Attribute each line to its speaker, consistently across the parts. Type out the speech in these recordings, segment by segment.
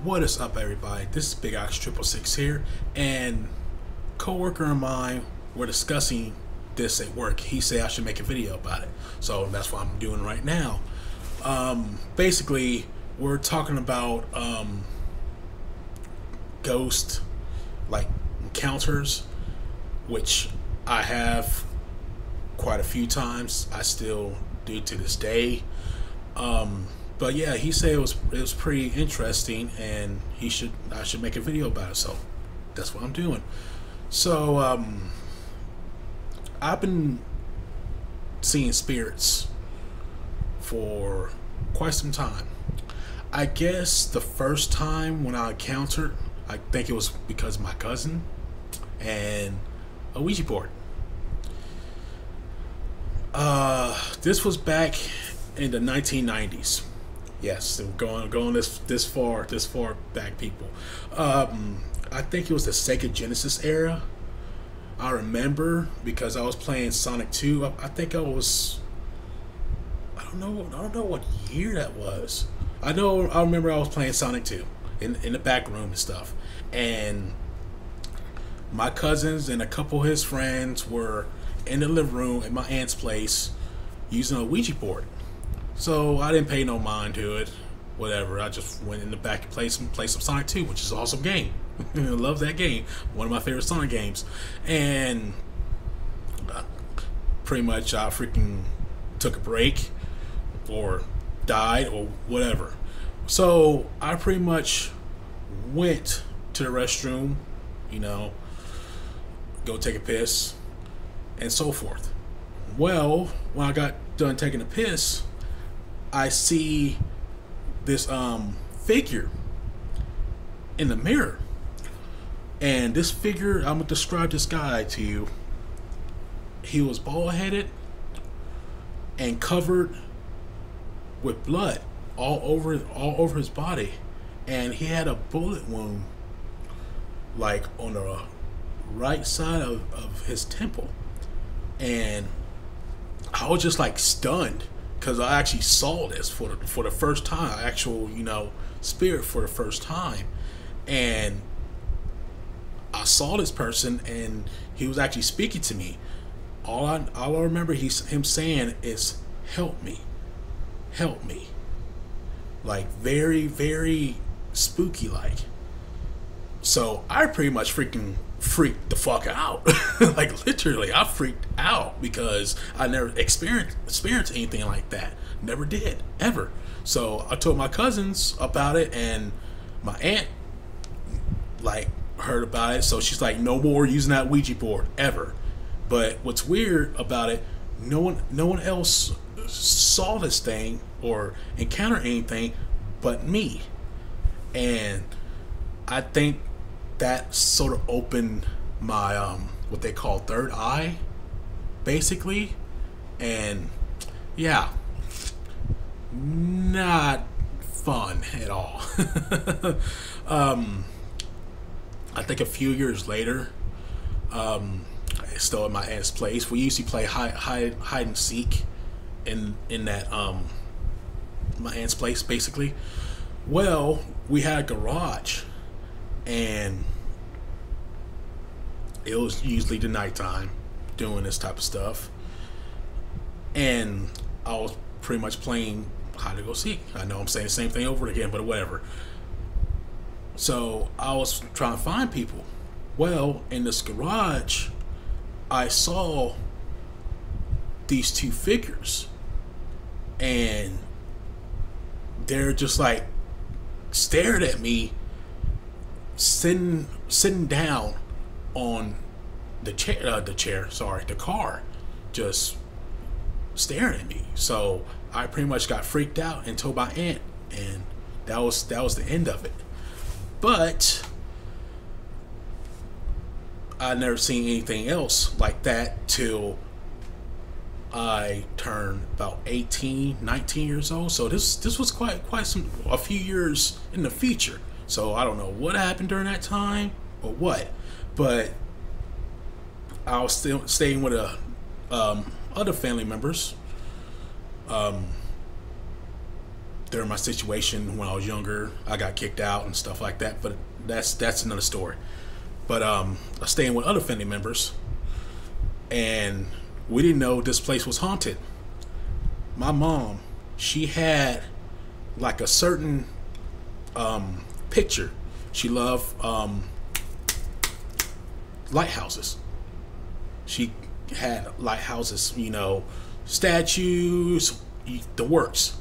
Speaker 1: What is up, everybody? This is Big Ox 666 here, and coworker of mine were discussing this at work. He said I should make a video about it, so that's what I'm doing right now. Basically, we're talking about ghost like encounters, which I have quite a few times. I still do to this day. But yeah, he said it was pretty interesting, and I should make a video about it. So that's what I'm doing. So I've been seeing spirits for quite some time. I guess the first time when I encountered, I think it was because of my cousin and a Ouija board. This was back in the 1990s. Yes, going this far back, people. I think it was the Sega Genesis era. I remember because I was playing Sonic 2. I think I don't know what year that was. I remember I was playing Sonic 2 in the back room and stuff. And my cousins and a couple of his friends were in the living room at my aunt's place using a Ouija board. So I didn't pay no mind to it. Whatever. I just went in the back and played some Sonic 2, which is an awesome game. I love that game. One of my favorite Sonic games. And pretty much I freaking took a break or died or whatever. So I pretty much went to the restroom, go take a piss and so forth. Well, when I got done taking a piss, I see this figure in the mirror. And this figure, I'm gonna describe this guy to you. He was bald-headed and covered with blood all over his body, and he had a bullet wound like on the right side of his temple. And I was just like stunned because I actually saw this for the first time, actual spirit for the first time. And I saw this person, and he was actually speaking to me. All I remember him saying is, "Help me, help me," like very, very spooky like. So I pretty much freaked the fuck out. Like literally, I freaked out because I never experienced anything like that. Never did, ever. So I told my cousins about it, and my aunt heard about it. So she's like, "No more using that Ouija board ever." But what's weird about it, no one else saw this thing or encountered anything but me. And I think that sort of opened my what they call third eye, basically. And yeah, not fun at all. I think a few years later, still at my aunt's place, we used to play hide and seek in that my aunt's place, basically. Well, we had a garage, and it was usually the nighttime doing this type of stuff, and I was pretty much playing hide and go seek. I know I'm saying the same thing over again, but whatever. So I was trying to find people. Well, in this garage, I saw these two figures, and they're just like stared at me, sitting down on the car, just staring at me. So I pretty much got freaked out and told my aunt, and that was the end of it. But I never seen anything else like that till I turned about 18, 19 years old. So this was quite a few years in the future. So I don't know what happened during that time or what, but I was still staying with other family members. during my situation when I was younger, I got kicked out and stuff like that. But that's another story. But I was staying with other family members, and we didn't know this place was haunted. My mom, she had like a certain picture. She loved lighthouses. She had lighthouses, you know, statues, the works.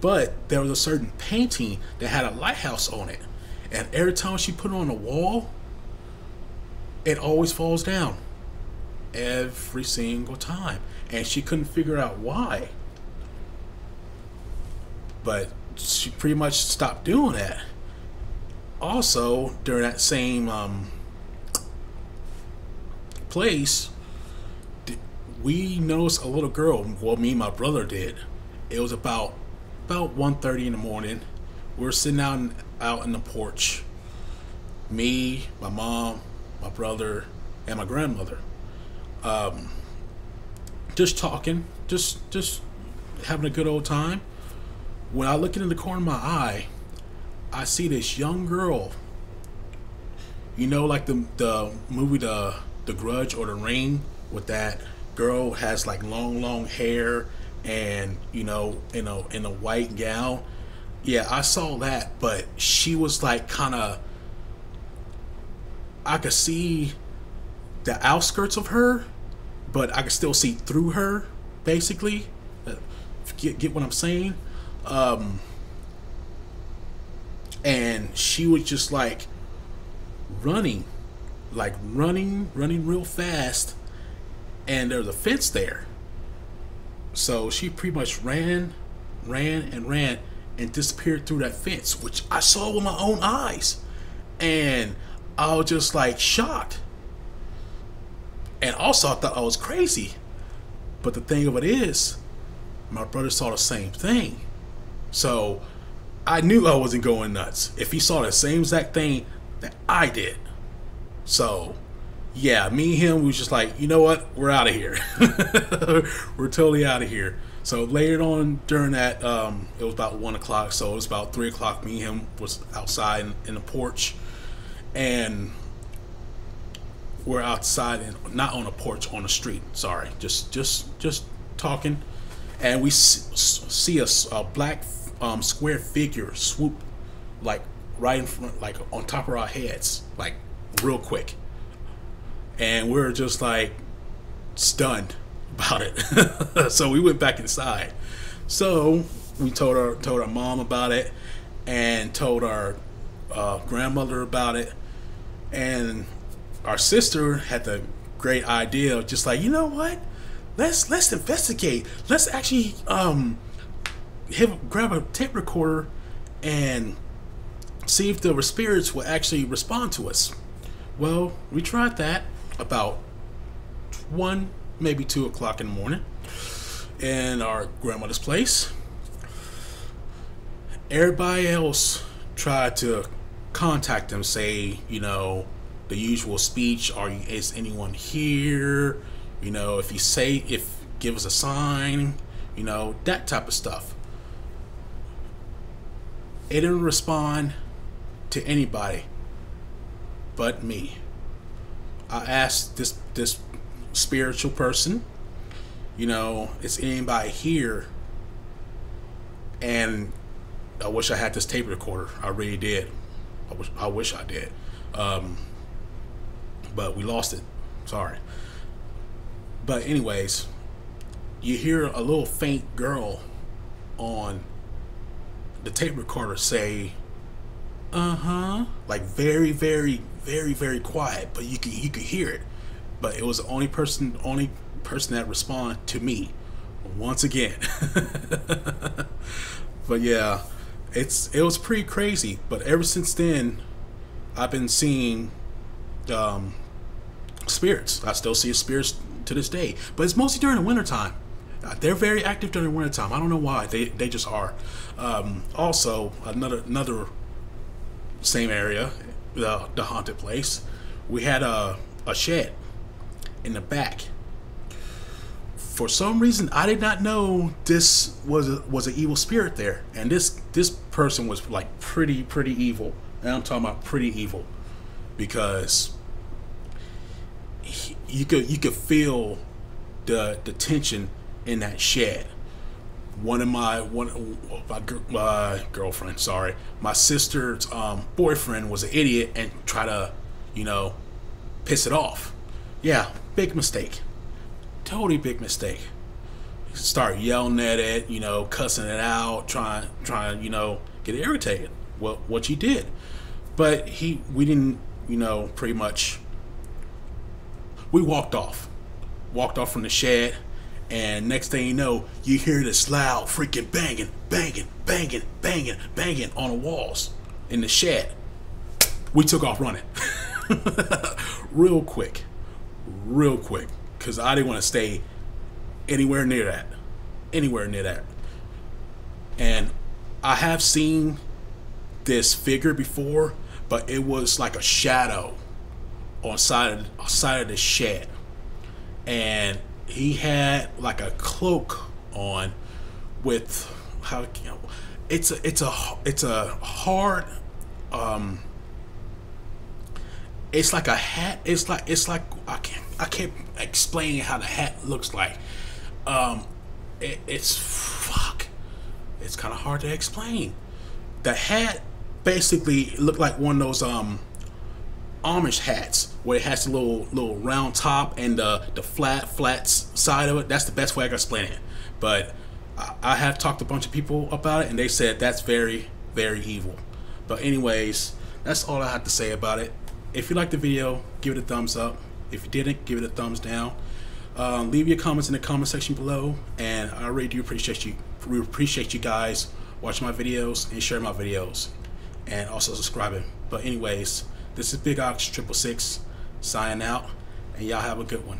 Speaker 1: But there was a certain painting that had a lighthouse on it. And every time she put it on the wall, it always falls down. Every single time. And she couldn't figure out why. But she pretty much stopped doing that. Also, during that same place, we noticed a little girl. Well, me and my brother did. It was about 1:30 in the morning. We were sitting out in the porch. Me, my mom, my brother, and my grandmother. Just talking, just having a good old time. When I look into the corner of my eye, I see this young girl. You know, like the movie The Grudge or The Ring, with that girl has like long hair and, you know, in a white gown. Yeah, I saw that, but she was like kind of, I could see the outskirts of her, but I could still see through her, basically. Get what I'm saying? And she was just like running real fast, and there's a fence there. So she pretty much ran and disappeared through that fence, which I saw with my own eyes. And I was just like shocked. And also I thought I was crazy. But the thing of it is, my brother saw the same thing. So I knew I wasn't going nuts if he saw the same exact thing that I did. So yeah, me and him, we was just like, you know what, we're out of here. We're totally out of here. So later on during that, it was about 1 o'clock, so it was about 3 o'clock. Me and him was outside in the porch, and we're outside and not on a porch, on the street. Sorry, just talking, and we see a black square figure swoop like right in front, like on top of our heads, like real quick. And we're just like stunned about it. So we went back inside. So we told our mom about it, and told our grandmother about it, and our sister had the great idea of just like, you know what? Let's investigate. Let's actually grab a tape recorder and see if the spirits will actually respond to us. Well, we tried that about 1, maybe 2 o'clock in the morning in our grandmother's place. Everybody else tried to contact them, say, you know, the usual speech, is anyone here? You know, if give us a sign, you know, that type of stuff. It didn't respond to anybody but me. I asked this spiritual person, you know, is anybody here? And I wish I had this tape recorder. I really did. I wish I did. But we lost it. Sorry. But anyways, you hear a little faint girl on the tape recorder say, like very, very, very, very quiet, but you could hear it. But it was the only person that responded to me once again. But yeah, it was pretty crazy. But ever since then, I've been seeing spirits. I still see spirits to this day, but it's mostly during the wintertime. They're very active during the wintertime. I don't know why. They just are. Also, another same area, the haunted place. We had a shed in the back for some reason, I did not know this was an evil spirit there, and this person was like pretty evil, and I'm talking about pretty evil, because you could feel the tension in that shed. One of my girlfriend, sorry, my sister's boyfriend was an idiot and tried to, piss it off. Yeah, big mistake. Totally big mistake. Start yelling at it, cussing it out, trying, get irritated. Well, what you did, but we didn't, pretty much. We walked off from the shed, and next thing you know, you hear this loud freaking banging on the walls in the shed. We took off running, real quick, because I didn't want to stay anywhere near that. And I have seen this figure before, but it was like a shadow on side of the shed, and he had like a cloak on with it's a hard it's like a hat. It's like I can't explain how the hat looks like. It's kind of hard to explain. The hat basically looked like one of those Amish hats where it has a little round top and the flat side of it. That's the best way I can explain it. But I have talked to a bunch of people about it, and they said that's very evil. But anyways, that's all I have to say about it. If you liked the video, give it a thumbs up. If you didn't, give it a thumbs down. Leave your comments in the comment section below, and I really do appreciate you. We appreciate you guys watching my videos and sharing my videos, and also subscribing. But anyways, this is Big Ox 666 signing out, and y'all have a good one.